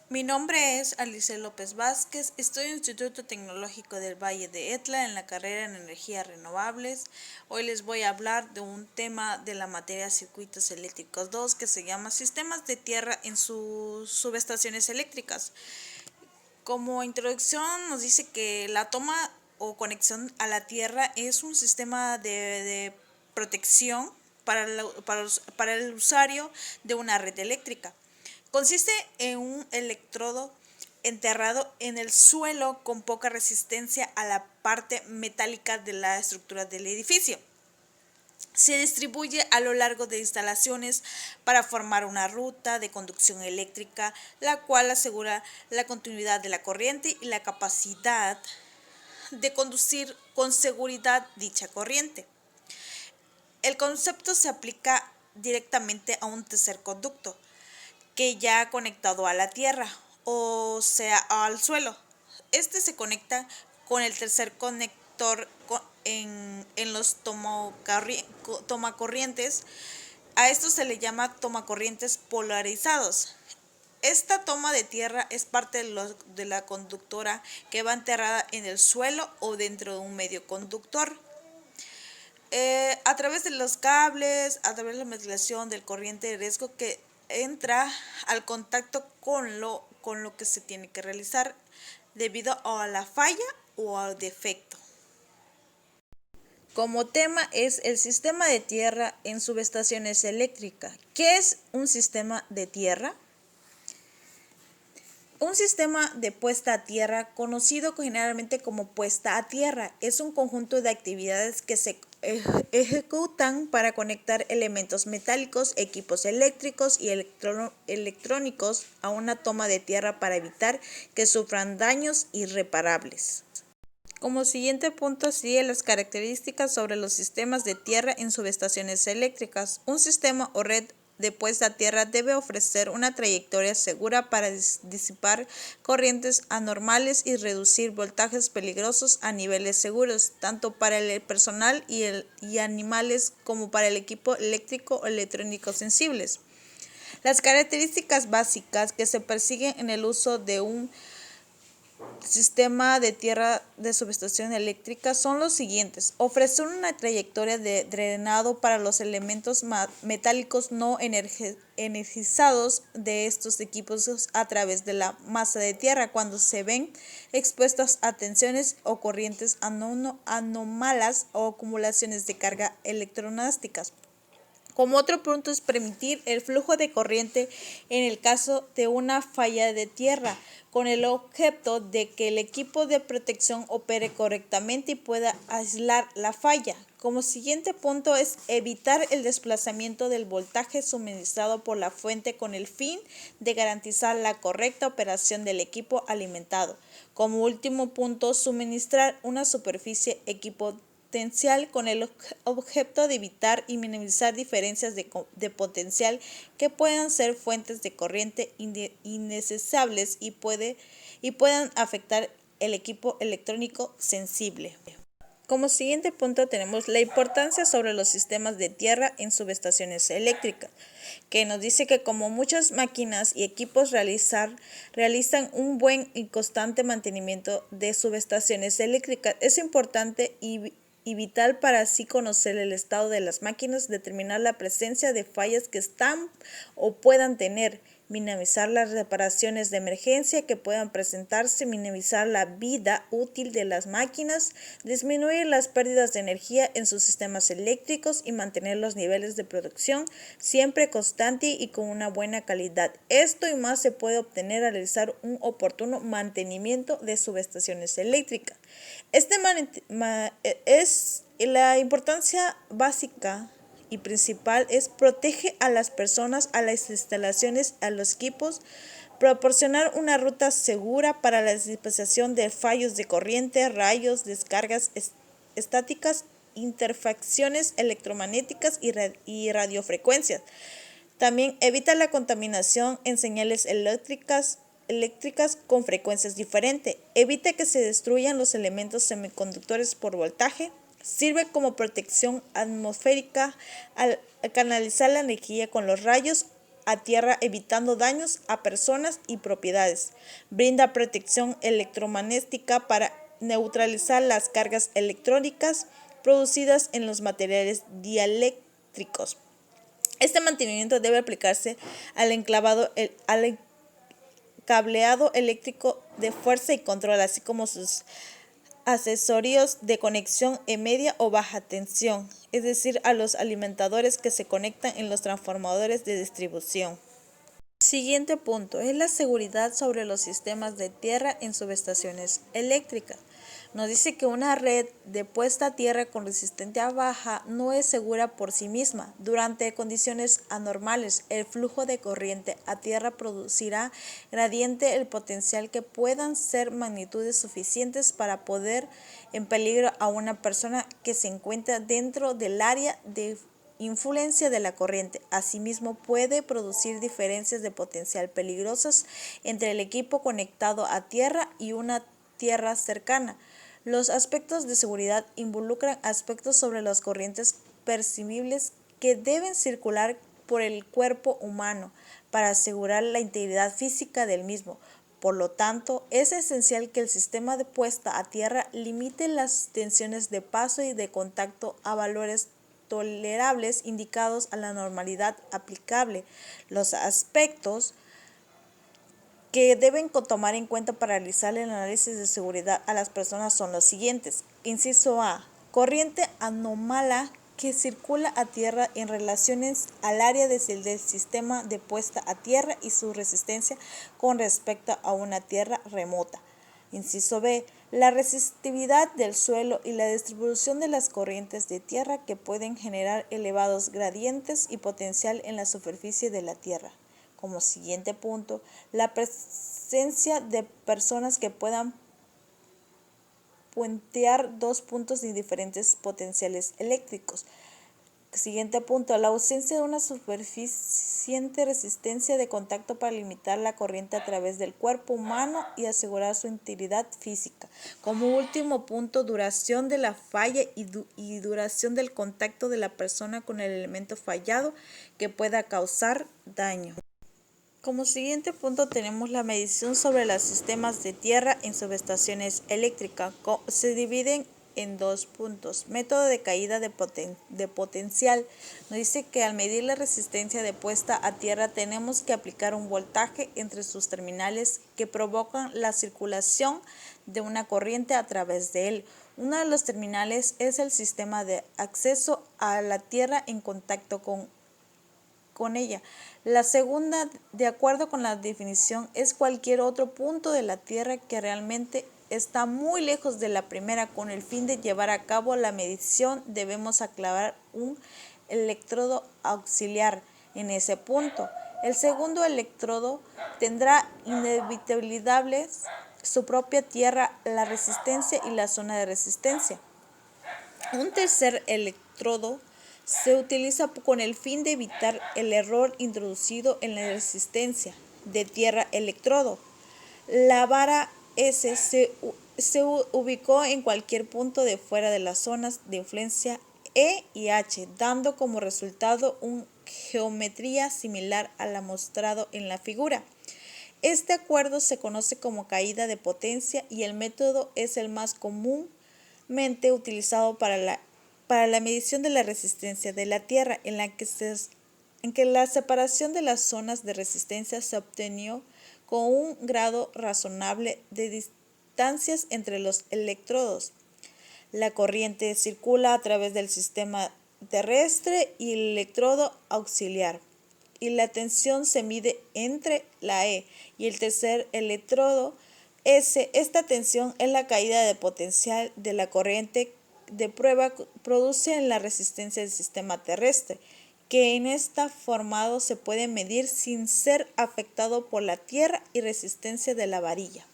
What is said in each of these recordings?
Mi nombre es Alice López Vázquez, estoy en el Instituto Tecnológico del Valle de Etla en la carrera en energías renovables. Hoy les voy a hablar de un tema de la materia Circuitos Eléctricos 2 que se llama Sistemas de Tierra en sus subestaciones eléctricas. Como introducción nos dice que la toma o conexión a la Tierra es un sistema de protección para el usuario de una red eléctrica. Consiste en un electrodo enterrado en el suelo con poca resistencia a la parte metálica de la estructura del edificio. Se distribuye a lo largo de instalaciones para formar una ruta de conducción eléctrica, la cual asegura la continuidad de la corriente y la capacidad de conducir con seguridad dicha corriente. El concepto se aplica directamente a un tercer conducto que ya ha conectado a la tierra, o sea, al suelo. Este se conecta con el tercer conector en los tomacorrientes. A esto se le llama tomacorrientes polarizados. Esta toma de tierra es parte de la conductora que va enterrada en el suelo o dentro de un medio conductor. A través de los cables, a través de la mezclación del corriente de riesgo que entra al contacto con lo que se tiene que realizar debido a la falla o al defecto. Como tema es el sistema de tierra en subestaciones eléctricas. ¿Qué es un sistema de tierra? Un sistema de puesta a tierra, conocido generalmente como puesta a tierra, es un conjunto de actividades que se ejecutan para conectar elementos metálicos, equipos eléctricos y electrónicos a una toma de tierra para evitar que sufran daños irreparables. Como siguiente punto sigue las características sobre los sistemas de tierra en subestaciones eléctricas. Un sistema o red de puesta a tierra debe ofrecer una trayectoria segura para disipar corrientes anormales y reducir voltajes peligrosos a niveles seguros, tanto para el personal y animales como para el equipo eléctrico o electrónico sensibles. Las características básicas que se persiguen en el uso de un sistema de tierra de subestación eléctrica son los siguientes: ofrecer una trayectoria de drenado para los elementos metálicos no energizados de estos equipos a través de la masa de tierra cuando se ven expuestos a tensiones o corrientes anómalas o acumulaciones de carga electromagnéticas. Como otro punto es permitir el flujo de corriente en el caso de una falla de tierra, con el objeto de que el equipo de protección opere correctamente y pueda aislar la falla. Como siguiente punto es evitar el desplazamiento del voltaje suministrado por la fuente con el fin de garantizar la correcta operación del equipo alimentado. Como último punto, suministrar una superficie equipo con el objeto de evitar y minimizar diferencias de potencial que puedan ser fuentes de corriente innecesarias y puedan afectar el equipo electrónico sensible. Como siguiente punto tenemos la importancia sobre los sistemas de tierra en subestaciones eléctricas, que nos dice que como muchas máquinas y equipos realizan un buen y constante mantenimiento de subestaciones eléctricas, es importante y vital para así conocer el estado de las máquinas, determinar la presencia de fallas que están o puedan tener, minimizar las reparaciones de emergencia que puedan presentarse, minimizar la vida útil de las máquinas, disminuir las pérdidas de energía en sus sistemas eléctricos y mantener los niveles de producción siempre constante y con una buena calidad. Esto y más se puede obtener al realizar un oportuno mantenimiento de subestaciones eléctricas. Es la importancia básica y principal es protege a las personas, a las instalaciones, a los equipos, proporcionar una ruta segura para la dispersión de fallos de corriente, rayos, descargas estáticas, interacciones electromagnéticas y radiofrecuencias. También evita la contaminación en señales eléctricas con frecuencias diferentes. Evita que se destruyan los elementos semiconductores por voltaje. Sirve como protección atmosférica al canalizar la energía con los rayos a tierra evitando daños a personas y propiedades. Brinda protección electromagnética para neutralizar las cargas electrónicas producidas en los materiales dieléctricos. Este mantenimiento debe aplicarse al cableado eléctrico de fuerza y control, así como sus accesorios de conexión en media o baja tensión, es decir, a los alimentadores que se conectan en los transformadores de distribución. Siguiente punto es la seguridad sobre los sistemas de tierra en subestaciones eléctricas. Nos dice que una red de puesta a tierra con resistencia baja no es segura por sí misma. Durante condiciones anormales, el flujo de corriente a tierra producirá gradiente el potencial que puedan ser magnitudes suficientes para poner en peligro a una persona que se encuentra dentro del área de influencia de la corriente. Asimismo, puede producir diferencias de potencial peligrosas entre el equipo conectado a tierra y una tierra cercana. Los aspectos de seguridad involucran aspectos sobre las corrientes percibibles que deben circular por el cuerpo humano para asegurar la integridad física del mismo. Por lo tanto, es esencial que el sistema de puesta a tierra limite las tensiones de paso y de contacto a valores tolerables indicados a la normalidad aplicable. Los aspectos que deben tomar en cuenta para realizar el análisis de seguridad a las personas son los siguientes. Inciso A. Corriente anómala que circula a tierra en relaciones al área del sistema de puesta a tierra y su resistencia con respecto a una tierra remota. Inciso B. La resistividad del suelo y la distribución de las corrientes de tierra que pueden generar elevados gradientes y potencial en la superficie de la tierra. Como siguiente punto, la presencia de personas que puedan puentear dos puntos de diferentes potenciales eléctricos. Siguiente punto, la ausencia de una suficiente resistencia de contacto para limitar la corriente a través del cuerpo humano y asegurar su integridad física. Como último punto, duración de la falla y duración del contacto de la persona con el elemento fallado que pueda causar daño. Como siguiente punto tenemos la medición sobre los sistemas de tierra en subestaciones eléctricas. Se dividen en dos puntos. Método de caída de potencial. Nos dice que al medir la resistencia de puesta a tierra tenemos que aplicar un voltaje entre sus terminales que provocan la circulación de una corriente a través de él. Uno de los terminales es el sistema de acceso a la tierra en contacto con ella. La segunda, de acuerdo con la definición, es cualquier otro punto de la Tierra que realmente está muy lejos de la primera. Con el fin de llevar a cabo la medición, debemos aclavar un electrodo auxiliar en ese punto. El segundo electrodo tendrá inevitable su propia tierra, la resistencia y la zona de resistencia. Un tercer electrodo se utiliza con el fin de evitar el error introducido en la resistencia de tierra electrodo. La vara S se ubicó en cualquier punto de fuera de las zonas de influencia E y H, dando como resultado una geometría similar a la mostrado en la figura. Este acuerdo se conoce como caída de potencia y el método es el más comúnmente utilizado para la medición de la resistencia de la Tierra, en que la separación de las zonas de resistencia se obtenió con un grado razonable de distancias entre los electrodos. La corriente circula a través del sistema terrestre y el electrodo auxiliar, y la tensión se mide entre la E y el tercer electrodo S. Esta tensión es la caída de potencial de la corriente de prueba produce en la resistencia del sistema terrestre, que en esta formado se puede medir sin ser afectado por la tierra y resistencia de la varilla.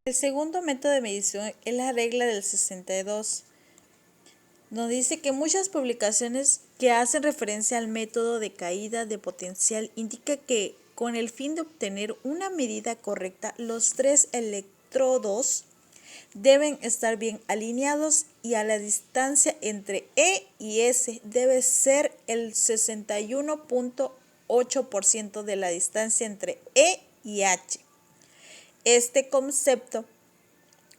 El segundo método de medición es la regla del 62. Nos dice que muchas publicaciones que hacen referencia al método de caída de potencial indica que con el fin de obtener una medida correcta, los tres electrodos deben estar bien alineados y a la distancia entre E y S debe ser el 61 8% de la distancia entre E y H. Este concepto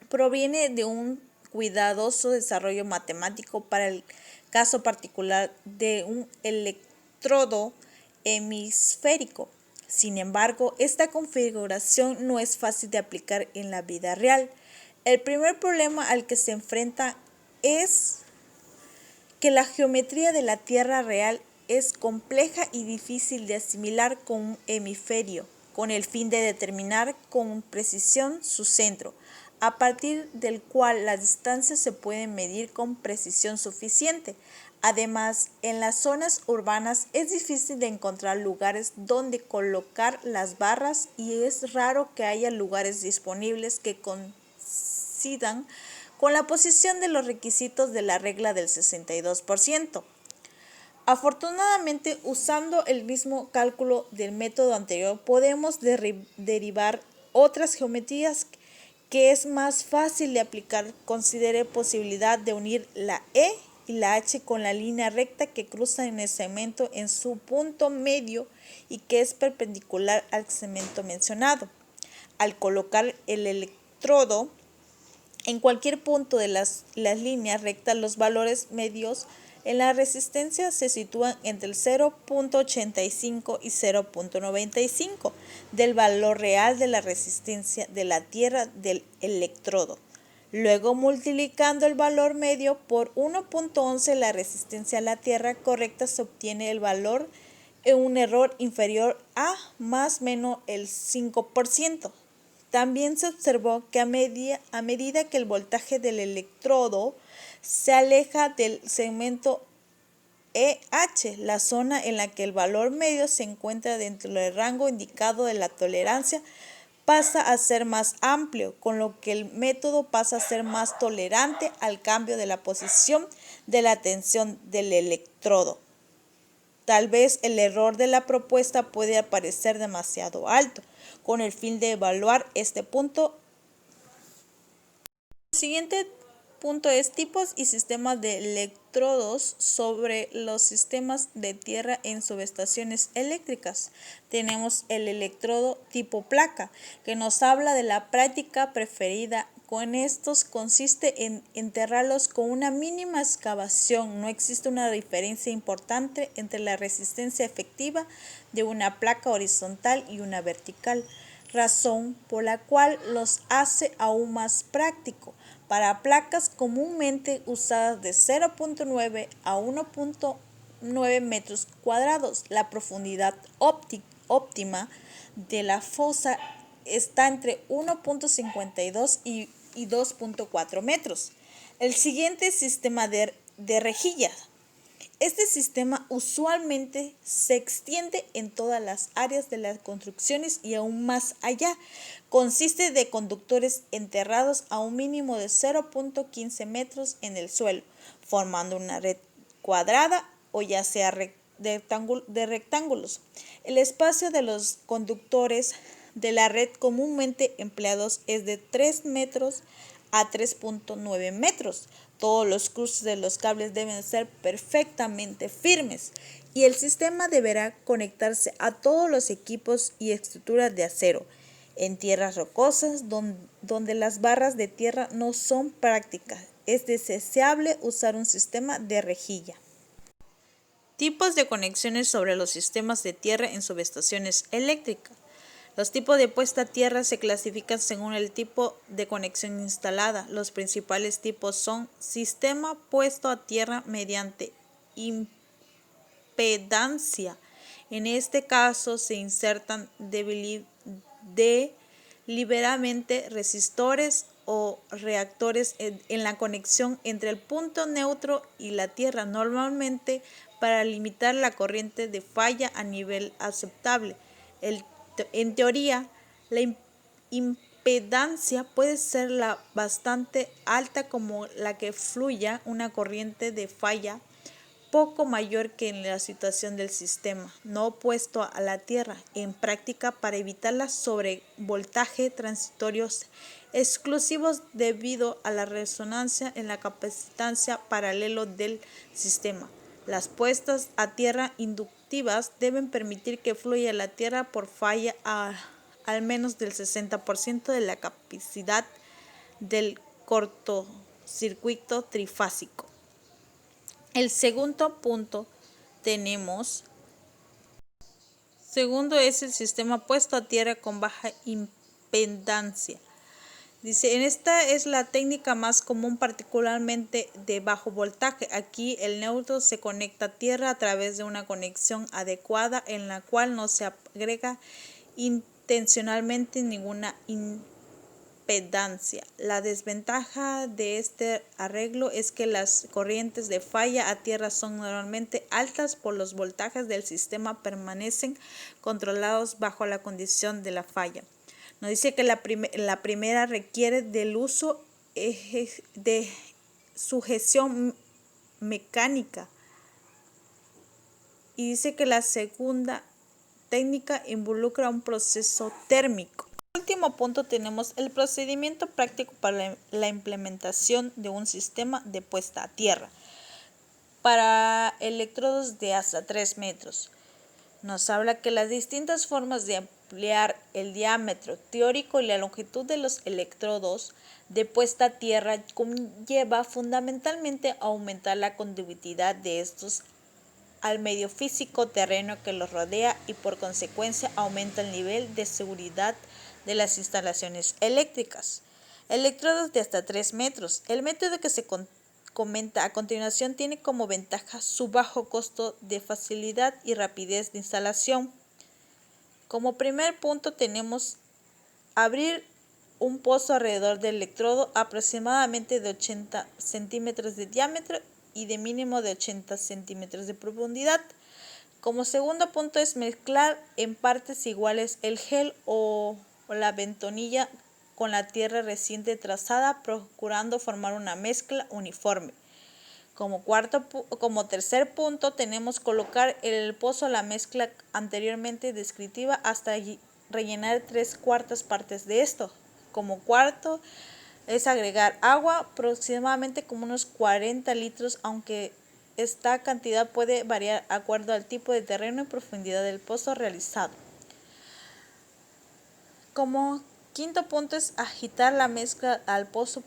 proviene de un cuidadoso desarrollo matemático para el caso particular de un electrodo hemisférico. Sin embargo, esta configuración no es fácil de aplicar en la vida real. El primer problema al que se enfrenta es que la geometría de la Tierra real es compleja y difícil de asimilar con un hemisferio, con el fin de determinar con precisión su centro, a partir del cual las distancias se pueden medir con precisión suficiente. Además, en las zonas urbanas es difícil de encontrar lugares donde colocar las barras y es raro que haya lugares disponibles que coincidan con la posición de los requisitos de la regla del 62%. Afortunadamente, usando el mismo cálculo del método anterior, podemos derivar otras geometrías que es más fácil de aplicar. Considere posibilidad de unir la E y la H con la línea recta que cruza en el segmento en su punto medio y que es perpendicular al segmento mencionado. Al colocar el electrodo en cualquier punto de las líneas rectas, los valores medios en la resistencia se sitúan entre el 0.85 y 0.95 del valor real de la resistencia de la Tierra del electrodo. Luego, multiplicando el valor medio por 1.11, la resistencia a la Tierra correcta, se obtiene el valor en un error inferior a más o menos el 5%. También se observó que a medida que el voltaje del electrodo se aleja del segmento EH, la zona en la que el valor medio se encuentra dentro del rango indicado de la tolerancia pasa a ser más amplio, con lo que el método pasa a ser más tolerante al cambio de la posición de la tensión del electrodo. Tal vez el error de la propuesta puede parecer demasiado alto. Con el fin de evaluar este punto, el siguiente punto es tipos y sistemas de electrodos sobre los sistemas de tierra en subestaciones eléctricas. Tenemos el electrodo tipo placa, que nos habla de la práctica preferida. Con estos consiste en enterrarlos con una mínima excavación. No existe una diferencia importante entre la resistencia efectiva de una placa horizontal y una vertical, razón por la cual los hace aún más práctico. Para placas comúnmente usadas de 0.9 a 1.9 metros cuadrados, la profundidad óptima de la fosa está entre 1.52 y 2.4 metros. El siguiente sistema de rejillas. Este sistema usualmente se extiende en todas las áreas de las construcciones y aún más allá. Consiste de conductores enterrados a un mínimo de 0.15 metros en el suelo, formando una red cuadrada o ya sea de rectángulos. El espacio de los conductores de la red comúnmente empleados es de 3 metros a 3.9 metros. Todos los cruces de los cables deben ser perfectamente firmes y el sistema deberá conectarse a todos los equipos y estructuras de acero. En tierras rocosas donde las barras de tierra no son prácticas, es deseable usar un sistema de rejilla. Tipos de conexiones sobre los sistemas de tierra en subestaciones eléctricas. Los tipos de puesta a tierra se clasifican según el tipo de conexión instalada. Los principales tipos son sistema puesto a tierra mediante impedancia. En este caso se insertan deliberadamente resistores o reactores en la conexión entre el punto neutro y la tierra, normalmente para limitar la corriente de falla a nivel aceptable. En teoría, la impedancia puede ser bastante alta como la que fluya una corriente de falla poco mayor que en la situación del sistema no opuesto a la tierra. En práctica, para evitar la sobrevoltaje transitorios exclusivos debido a la resonancia en la capacitancia paralelo del sistema, las puestas a tierra constructivas deben permitir que fluya la tierra por falla al menos del 60% de la capacidad del cortocircuito trifásico. El segundo punto segundo es el sistema puesto a tierra con baja impedancia. Dice, esta es la técnica más común, particularmente de bajo voltaje. Aquí el neutro se conecta a tierra a través de una conexión adecuada en la cual no se agrega intencionalmente ninguna impedancia. La desventaja de este arreglo es que las corrientes de falla a tierra son normalmente altas, por los voltajes del sistema permanecen controlados bajo la condición de la falla. Nos dice que la primera requiere del uso de sujeción mecánica y dice que la segunda técnica involucra un proceso térmico. En el último punto tenemos el procedimiento práctico para la implementación de un sistema de puesta a tierra para electrodos de hasta 3 metros. Nos habla que las distintas formas de ampliar el diámetro teórico y la longitud de los electrodos de puesta a tierra conlleva fundamentalmente a aumentar la conductividad de estos al medio físico terreno que los rodea y por consecuencia aumenta el nivel de seguridad de las instalaciones eléctricas. Electrodos de hasta 3 metros. El método que se comenta a continuación tiene como ventaja su bajo costo de facilidad y rapidez de instalación. Como primer punto tenemos abrir un pozo alrededor del electrodo aproximadamente de 80 centímetros de diámetro y de mínimo de 80 centímetros de profundidad. Como segundo punto es mezclar en partes iguales el gel o la bentonilla con la tierra reciente trazada, procurando formar una mezcla uniforme. Como tercer punto tenemos colocar en el pozo la mezcla anteriormente descrita hasta rellenar 3/4 partes de esto. Como cuarto es agregar agua, aproximadamente como unos 40 litros, aunque esta cantidad puede variar de acuerdo al tipo de terreno y profundidad del pozo realizado. Como quinto punto es agitar la mezcla al pozo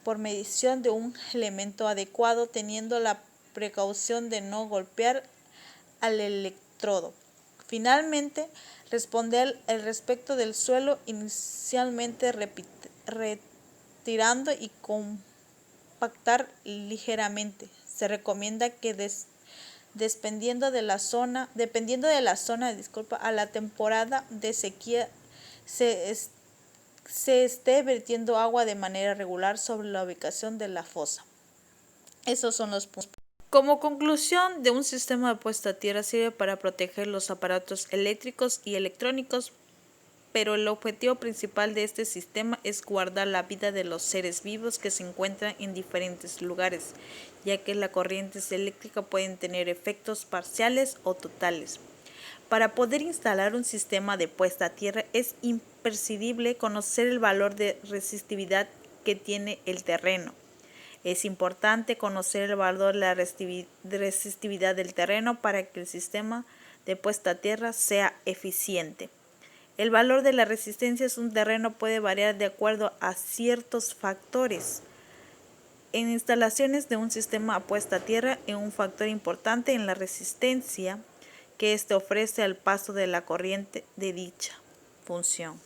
por medición de un elemento adecuado, teniendo la precaución de no golpear al electrodo. Finalmente, responder el respecto del suelo, inicialmente retirando y compactar ligeramente. Se recomienda que dependiendo de la zona, a la temporada de sequía se esté vertiendo agua de manera regular sobre la ubicación de la fosa. Esos son los puntos. Como conclusión, de un sistema de puesta a tierra sirve para proteger los aparatos eléctricos y electrónicos, pero el objetivo principal de este sistema es guardar la vida de los seres vivos que se encuentran en diferentes lugares, ya que las corrientes eléctricas pueden tener efectos parciales o totales. Para poder instalar un sistema de puesta a tierra es imprescindible conocer el valor de resistividad que tiene el terreno. Es importante conocer el valor de la resistividad del terreno para que el sistema de puesta a tierra sea eficiente. El valor de la resistencia de un terreno puede variar de acuerdo a ciertos factores. En instalaciones de un sistema a puesta a tierra, es un factor importante en la resistencia que éste ofrece al paso de la corriente de dicha función.